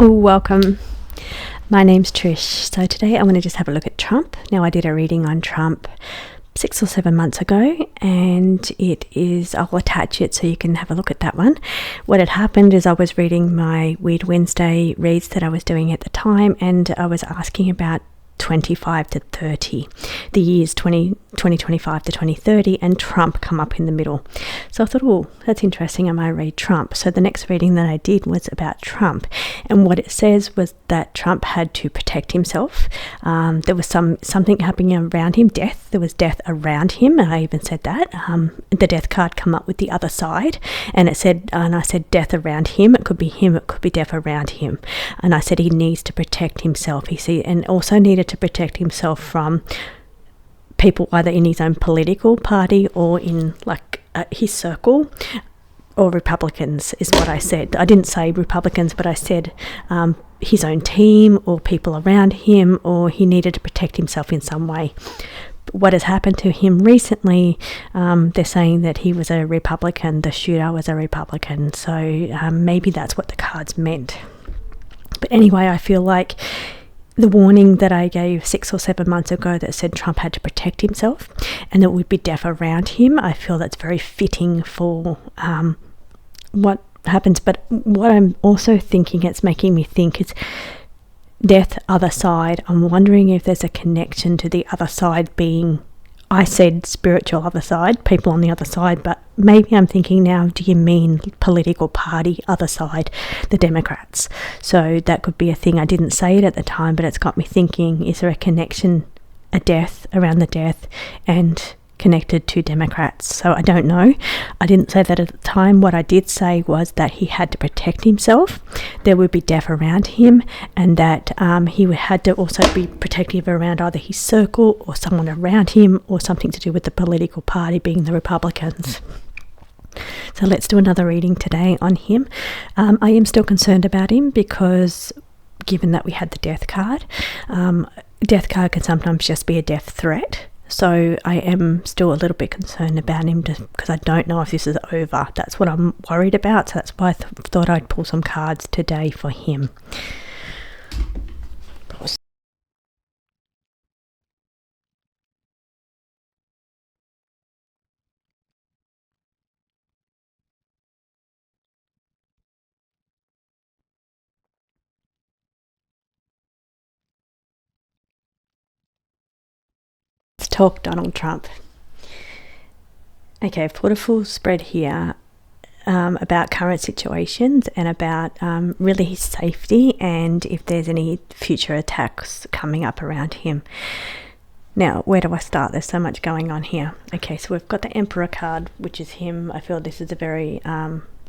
Oh, welcome. My name's Trish. So today I want to just have a look at Trump. Now, I did a reading on Trump 6 or 7 months ago, and I'll attach it so you can have a look at that one. What had happened is I was reading my Weird Wednesday reads that I was doing at the time, and I was asking about 25 to 30, the years 2025 to 2030, and Trump come up in the middle. So I thought, oh, that's interesting, I might read Trump. So the next reading that I did was about Trump, and what it says was that Trump had to protect himself. There was something happening around him, death. There was death around him, and I even said that. The death card come up with the other side, and I said death around him. It could be him, it could be death around him. And I said he needs to protect himself. And also needed to protect himself from people either in his own political party or in his circle, or Republicans is what I said. I didn't say Republicans, but I said his own team or people around him, or he needed to protect himself in some way. What has happened to him recently, they're saying that he was a Republican, the shooter was a Republican, so maybe that's what the cards meant. But anyway, I feel like the warning that I gave 6 or 7 months ago that said Trump had to protect himself and there would be death around him, I feel that's very fitting for what happens. But what I'm also thinking, it's making me think, is death other side. I'm wondering if there's a connection to the other side being, I said spiritual other side, people on the other side, but maybe I'm thinking now, do you mean political party other side, the Democrats? So that could be a thing. I didn't say it at the time, but it's got me thinking, is there a connection, a death around the death and connected to Democrats? So I don't know. I didn't say that at the time. What I did say was that he had to protect himself. There would be death around him, and that he had to also be protective around either his circle or someone around him, or something to do with the political party being the Republicans. So let's do another reading today on him. I am still concerned about him because given that we had the death card can sometimes just be a death threat. So I am still a little bit concerned about him just because I don't know if this is over. That's what I'm worried about. So that's why I thought I'd pull some cards today for him. Let's talk Donald Trump. Okay, I've put a full spread here about current situations and about really his safety and if there's any future attacks coming up around him. Now, where do I start? There's so much going on here. Okay, so we've got the Emperor card, which is him. I feel this is a very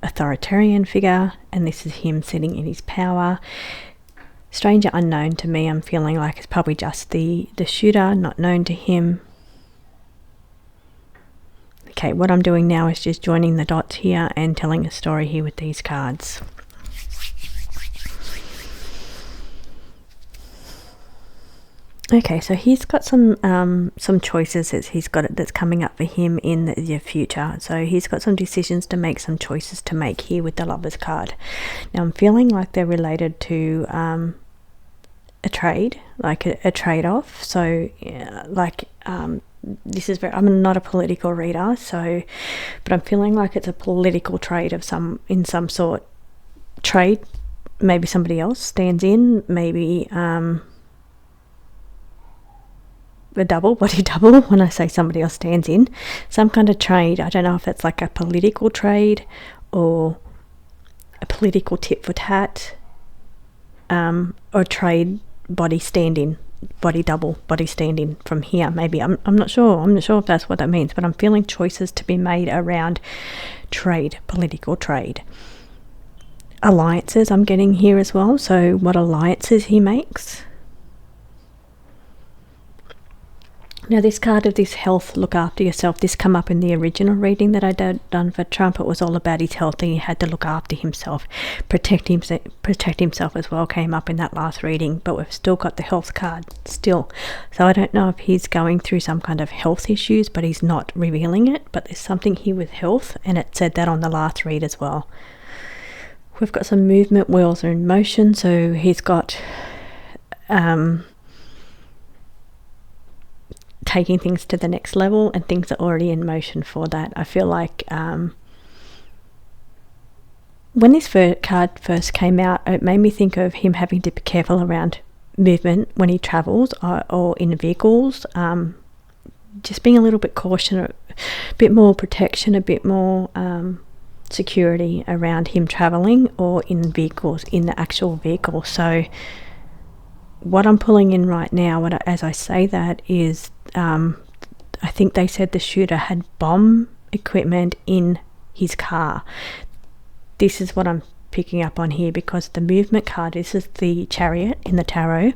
authoritarian figure, and this is him sitting in his power. Stranger unknown to me. I'm feeling like it's probably just the shooter, not known to him. Okay, what I'm doing now is just joining the dots here and telling a story here with these cards. Okay, so he's got some choices that's coming up for him in the future. So he's got some decisions to make, some choices to make here with the Lovers card. Now I'm feeling like they're related to a trade, like a trade-off. So this is I'm not a political reader, but I'm feeling like it's a political trade of some sort. Trade, maybe somebody else stands in, maybe a body double. When I say somebody else stands in, some kind of trade. I don't know if it's like a political trade or a political tit for tat, or trade body stand-in, body double, body stand-in from here. Maybe I'm not sure if that's what that means, but I'm feeling choices to be made around trade, political trade. Alliances I'm getting here as well. So what alliances he makes. Now this card of this health, look after yourself, this come up in the original reading that I done for Trump. It was all about his health and he had to look after himself, protect himself as well, came up in that last reading, but we've still got the health card still. So I don't know if he's going through some kind of health issues, but he's not revealing it, but there's something here with health, and it said that on the last read as well. We've got some movement, wheels are in motion, so he's got taking things to the next level, and things are already in motion for that. I feel like when this card first came out, it made me think of him having to be careful around movement when he travels or in vehicles, just being a little bit cautious, a bit more protection, a bit more security around him traveling or in vehicles, in the actual vehicle. So what I'm pulling in right now, as I say that, is I think they said the shooter had bomb equipment in his car. This is what I'm picking up on here, because the movement card, this is the Chariot in the tarot.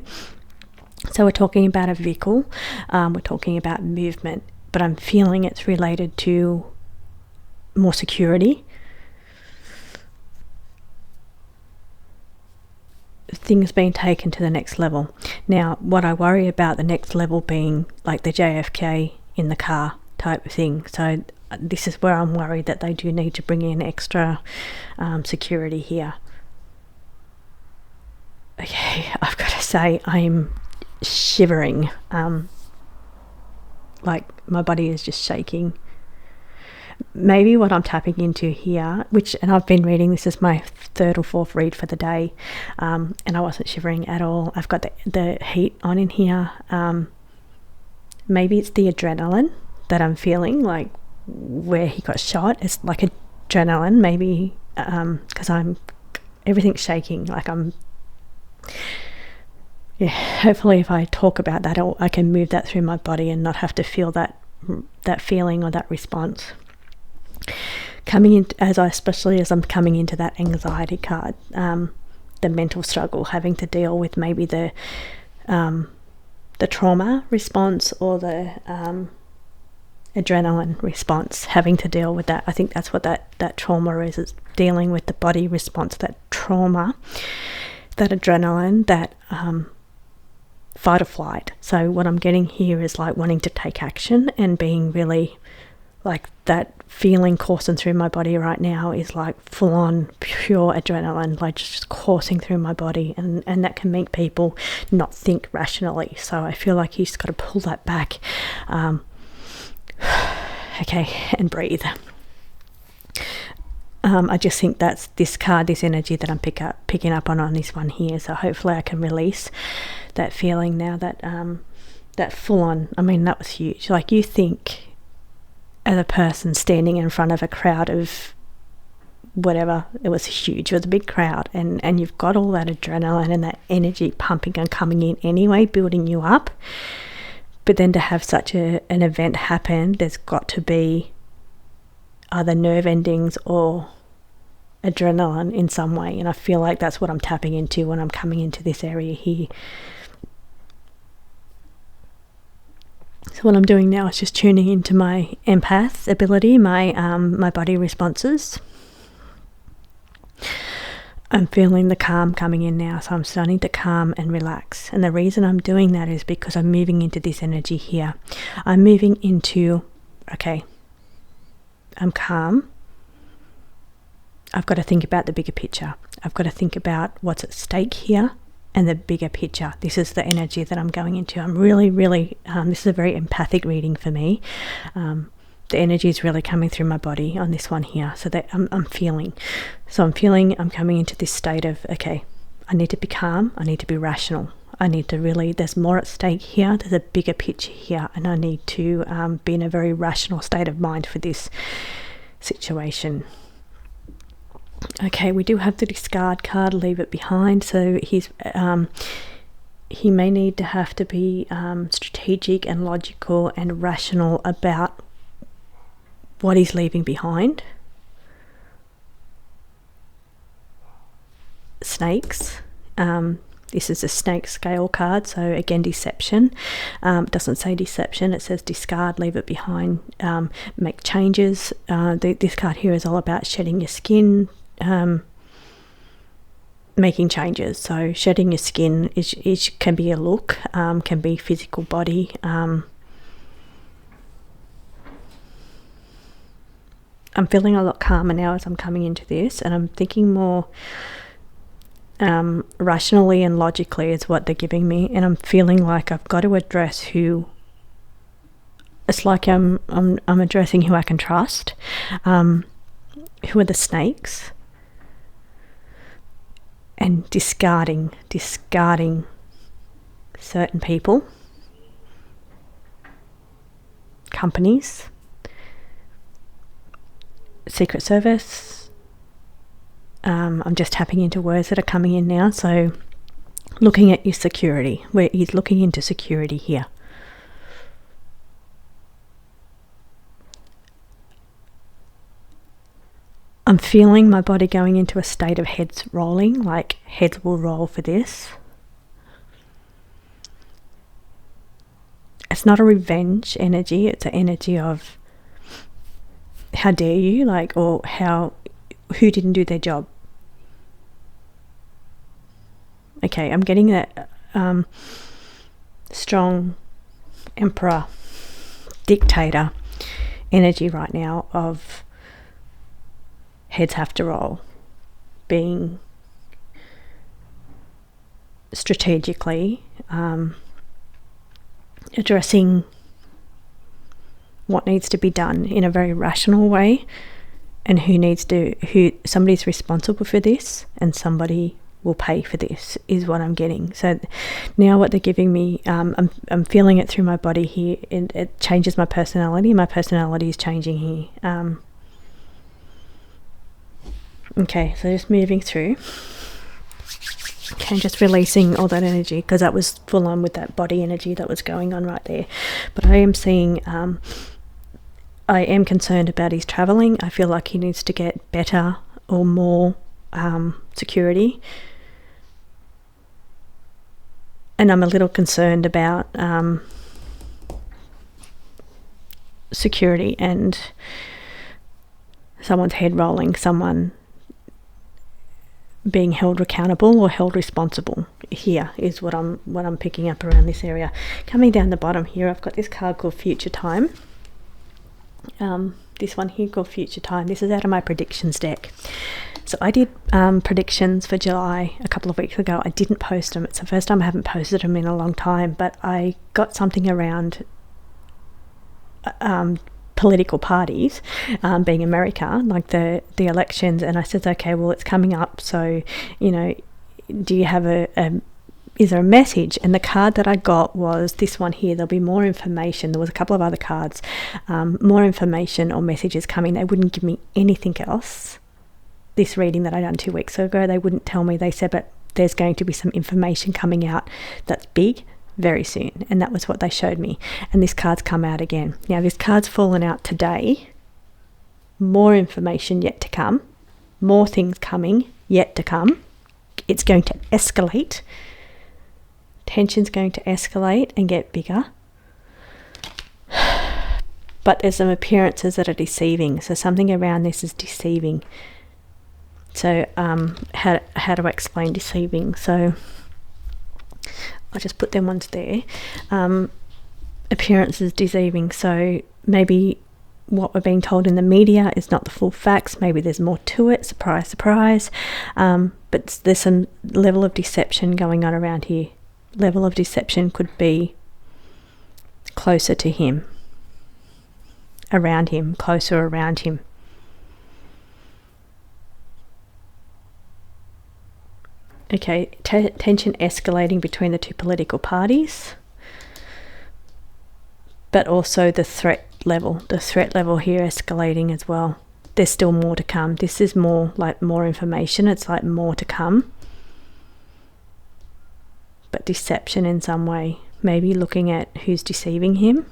So we're talking about a vehicle, we're talking about movement, but I'm feeling it's related to more security. Things being taken to the next level. Now, what I worry about the next level being like the JFK in the car type of thing. So this is where I'm worried that they do need to bring in extra security here. Okay, I've got to say I'm shivering. Like my body is just shaking. Maybe what I'm tapping into here, and I've been reading, this is my third or fourth read for the day, and I wasn't shivering at all. I've got the heat on in here. Maybe it's the adrenaline that I'm feeling, like where he got shot. It's like adrenaline, maybe, because everything's shaking, like hopefully if I talk about that, I can move that through my body and not have to feel that feeling or that response. Especially as I'm coming into that anxiety card, the mental struggle, having to deal with maybe the trauma response or the adrenaline response, having to deal with that. I think that's what that trauma is. It's dealing with the body response, that trauma, that adrenaline, that fight or flight. So what I'm getting here is like wanting to take action and being really like that feeling coursing through my body right now is like full on pure adrenaline, like just coursing through my body, and that can make people not think rationally. So I feel like he's got to pull that back, okay, and breathe. I just think that's this card, this energy that I'm picking up on this one here. So hopefully I can release that feeling now, that full on, I mean, that was huge. Like, you think as a person standing in front of a crowd of whatever, it was huge, it was a big crowd, and you've got all that adrenaline and that energy pumping and coming in anyway, building you up. But then to have such an event happen, there's got to be either nerve endings or adrenaline in some way, and I feel like that's what I'm tapping into when I'm coming into this area here. So what I'm doing now is just tuning into my empath ability, my body responses. I'm feeling the calm coming in now, so I'm starting to calm and relax. And the reason I'm doing that is because I'm moving into this energy here. I'm moving into, okay, I'm calm. I've got to think about the bigger picture. I've got to think about what's at stake here and the bigger picture. This is the energy that I'm going into. I'm really, really, this is a very empathic reading for me. The energy is really coming through my body on this one here. So that I'm feeling. So I'm coming into this state of, okay, I need to be calm. I need to be rational. I need to really, there's more at stake here. There's a bigger picture here. And I need to be in a very rational state of mind for this situation. Okay, we do have the discard card, leave it behind. So he may need to have to be strategic and logical and rational about what he's leaving behind. Snakes. This is a snake scale card, so again, deception. It doesn't say deception, it says discard, leave it behind, make changes. This card here is all about shedding your skin, making changes. So shedding your skin can be a look, can be physical body. I'm feeling a lot calmer now as I'm coming into this, and I'm thinking more rationally and logically is what they're giving me, and I'm feeling like I've got to address who. It's like I'm addressing who I can trust, who are the snakes, and discarding certain people, companies, Secret Service. I'm just tapping into words that are coming in now. So looking at your security, where he's looking into security here. I'm feeling my body going into a state of heads rolling, like heads will roll for this. It's not a revenge energy, it's an energy of how dare you, like, or who didn't do their job. Okay, I'm getting that strong emperor, dictator energy right now of heads have to roll, being strategically addressing what needs to be done in a very rational way, and who somebody's responsible for this and somebody will pay for this is what I'm getting. So now what they're giving me, I'm feeling it through my body here, and it changes my personality. My personality is changing here. Okay, so just moving through. Okay, just releasing all that energy, because that was full on with that body energy that was going on right there. But I am seeing, I am concerned about his travelling. I feel like he needs to get better or more security. And I'm a little concerned about security and someone's head rolling, someone being held accountable or held responsible here is what I'm picking up around this area. Coming down the bottom here, I've got this card called Future Time. This one here called Future Time. This is out of my predictions deck. So I did predictions for July a couple of weeks ago. I didn't post them. It's the first time I haven't posted them in a long time, but I got something around political parties, being America, like the elections, and I said, okay, well, it's coming up, so do you have is there a message? And the card that I got was this one here. There'll be more information. There was a couple of other cards, more information or messages coming. They wouldn't give me anything else. This reading that I done 2 weeks ago, they wouldn't tell me. They said, but there's going to be some information coming out that's big very soon, and that was what they showed me. And this card's come out again. Now this card's fallen out today. More information yet to come, more things coming yet to come. It's going to escalate. Tension's going to escalate and get bigger, but there's some appearances that are deceiving. So something around this is deceiving. So how do I explain deceiving? So I'll just put them ones there. Appearances deceiving. So maybe what we're being told in the media is not the full facts. Maybe there's more to it. Surprise, surprise. But there's some level of deception going on around here. Level of deception could be closer to him, around him, closer around him. Okay, tension escalating between the two political parties, but also the threat level here escalating as well. There's still more to come. This is more like more information. It's like more to come, but deception in some way. Maybe looking at who's deceiving him.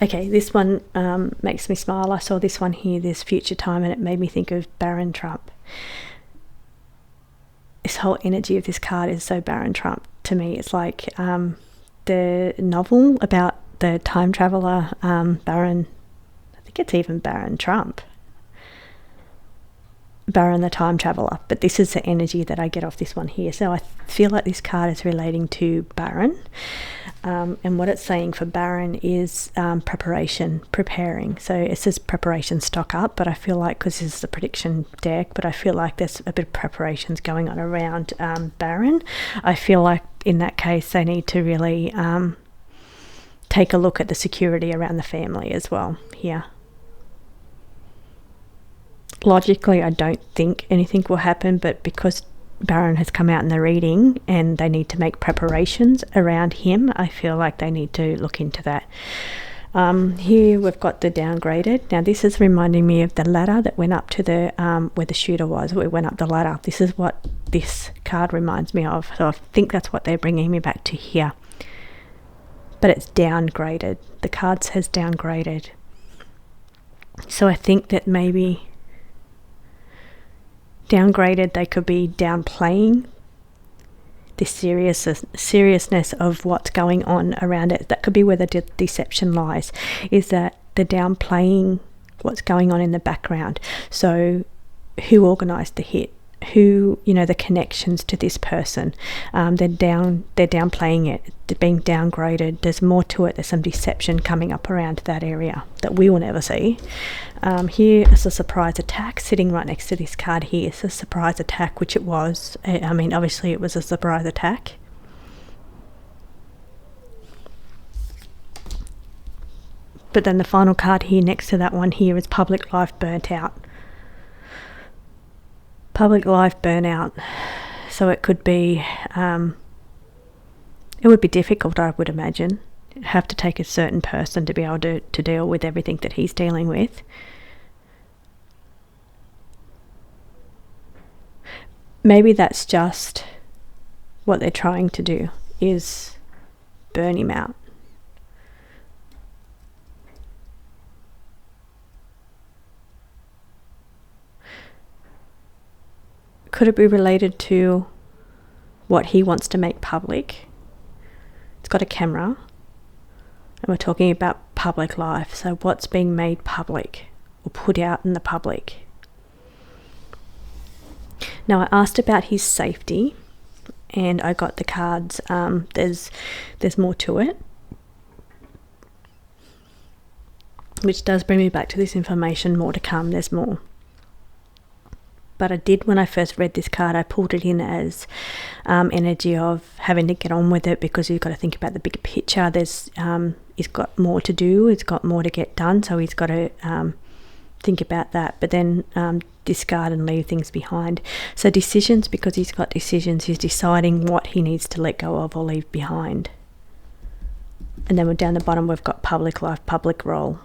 Okay, this one makes me smile. I saw this one here, this Future Time, and it made me think of Baron Trump. This whole energy of this card is so Baron Trump to me. It's like the novel about the time traveler, Baron, I think it's even Baron Trump. Baron the time traveler, but this is the energy that I get off this one here. So I feel like this card is relating to Baron, and what it's saying for Baron is preparation, preparing. So it says preparation, stock up, but I feel like, because this is the prediction deck, but I feel like there's a bit of preparations going on around Baron. I feel like in that case they need to really take a look at the security around the family as well here. Logically, I don't think anything will happen, but because Baron has come out in the reading and they need to make preparations around him, I feel like they need to look into that. Here we've got the downgraded. Now this is reminding me of the ladder that went up to the where the shooter was. We went up the ladder. This is what this card reminds me of. So I think that's what they're bringing me back to here. But it's downgraded. The card says downgraded. So I think that maybe downgraded, they could be downplaying the seriousness of what's going on around it. That could be where the deception lies, is that they're downplaying what's going on in the background. So who organized the hit, who, you know, the connections to this person, they're downplaying it. They're being downgraded. There's more to it. There's some deception coming up around that area that we will never see. Here is a surprise attack sitting right next to this card here. It's a surprise attack, which it was. I mean, obviously it was a surprise attack. But then the final card here next to that one here is public life burnt out. Public life burnout. So it could be, it would be difficult, I would imagine. It'd have to take a certain person to be able to deal with everything that he's dealing with. Maybe that's just what they're trying to do, is burn him out. Could it be related to what he wants to make public? It's got a camera, and we're talking about public life. So what's being made public or put out in the public? Now I asked about his safety, and I got the cards. There's more to it, which does bring me back to this information. More to come. There's more. But I did, when I first read this card, I pulled it in as energy of having to get on with it, because you've got to think about the bigger picture. He's got more to do, he's got more to get done, so he's got to think about that, but then discard and leave things behind. So decisions, because he's got decisions, he's deciding what he needs to let go of or leave behind. And then we're down the bottom, we've got public life, public role.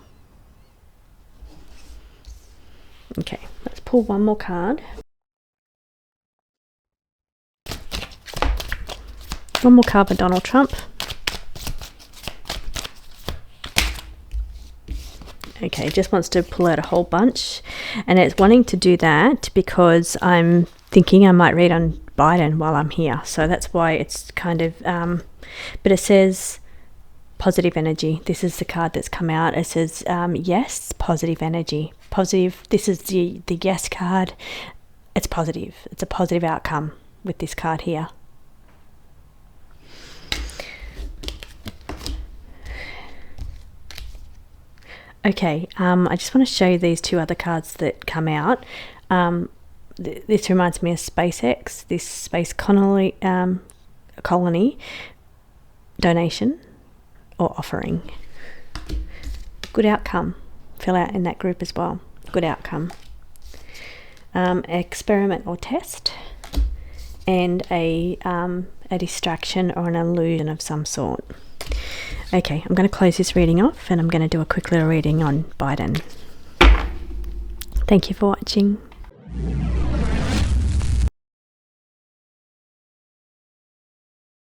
Okay, let's pull one more card. One more card for Donald Trump. Okay, just wants to pull out a whole bunch, and it's wanting to do that because I'm thinking I might read on Biden while I'm here. So that's why it's kind of, but it says positive energy. This is the card that's come out. It says yes, positive energy. Positive. This is the yes card. It's positive. It's a positive outcome with this card here. Okay, I just want to show you these two other cards that come out. This reminds me of SpaceX, this space colony donation or offering. Good outcome. Fill out in that group as well. Good outcome. Experiment or test, and a distraction or an illusion of some sort. Okay, I'm going to close this reading off, and I'm going to do a quick little reading on Biden. Thank you for watching.